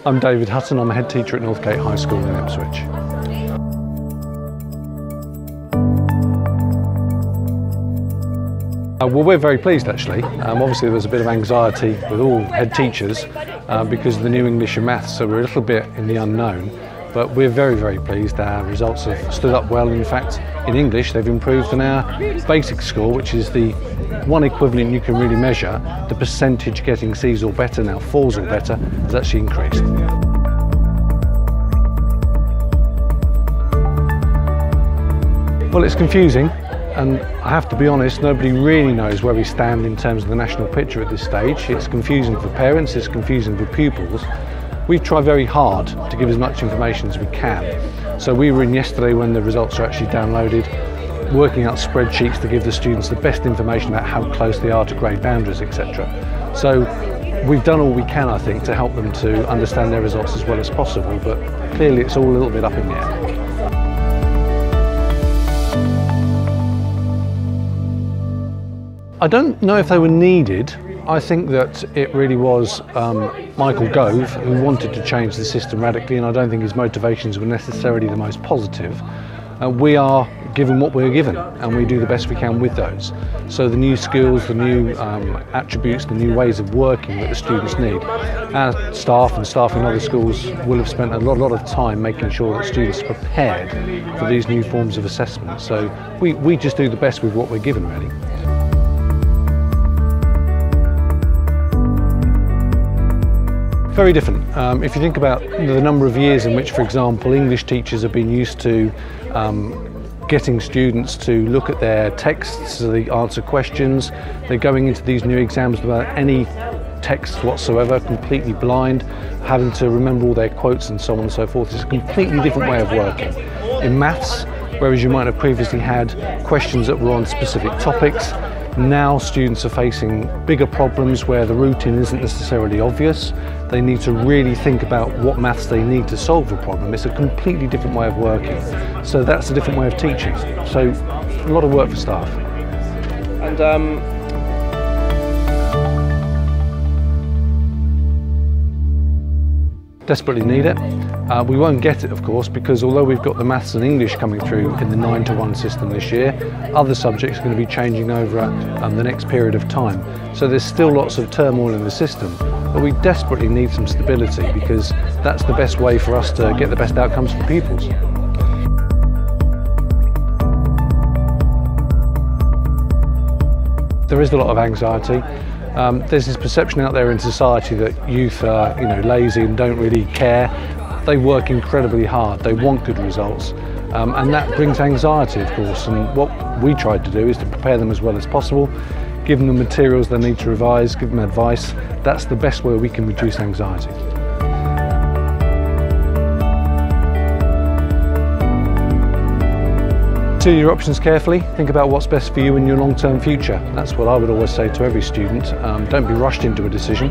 I'm David Hutton, I'm a head teacher at Northgate Highschool in Ipswich. Well, we're very pleased actually. Obviously there was a bit of anxiety with all head teachers because of the new English and maths, so we're a little bit in the unknown. But we're very, very pleased. Our results have stood up well. In fact, in English they've improved, and our basic score, which is the one equivalent you can really measure, the percentage getting C's or better, now 4s or better, has actually increased. Well, it's confusing, and I have to be honest, nobody really knows where we stand in terms of the national picture at this stage. It's confusing for parents, it's confusing for pupils. We've tried very hard to give as much information as we can. So we were in yesterday when the results are actually downloaded, working out spreadsheets to give the students the best information about how close they are to grade boundaries, etc. So we've done all we can, I think, to help them to understand their results as well as possible, but clearly it's all a little bit up in the air. I don't know if they were needed. I think that it really was Michael Gove who wanted to change the system radically, and I don't think his motivations were necessarily the most positive. We are given what we're given, and we do the best we can with those. So the new skills, the new attributes, the new ways of working that the students need. Our staff and staff in other schools will have spent a lot of time making sure that students are prepared for these new forms of assessment. So we just do the best with what we're given, really. Very different. If you think about the number of years in which, for example, English teachers have been used to getting students to look at their texts, so they answer questions, they're going into these new exams without any text whatsoever, completely blind, having to remember all their quotes and so on and so forth. It's a completely different way of working. In maths, whereas you might have previously had questions that were on specific topics, now students are facing bigger problems where the routine isn't necessarily obvious. They need to really think about what maths they need to solve the problem. It's a completely different way of working. So that's a different way of teaching. So a lot of work for staff. And desperately need it. We won't get it, of course, because although we've got the maths and English coming through in the 9-to-1 system this year, other subjects are going to be changing over the next period of time. So there's still lots of turmoil in the system, but we desperately need some stability because that's the best way for us to get the best outcomes for pupils. There is a lot of anxiety. There's this perception out there in society that youth are, lazy and don't really care. They work incredibly hard. They want good results, and that brings anxiety, of course. And what we tried to do is to prepare them as well as possible, give them the materials they need to revise, give them advice. That's the best way we can reduce anxiety. Consider your options carefully, think about what's best for you in your long-term future. That's what I would always say to every student. Don't be rushed into a decision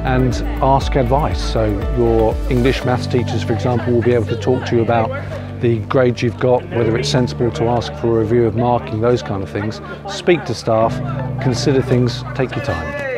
and ask advice. So your English maths teachers, for example, will be able to talk to you about the grades you've got, whether it's sensible to ask for a review of marking, those kind of things. Speak to staff, consider things, take your time.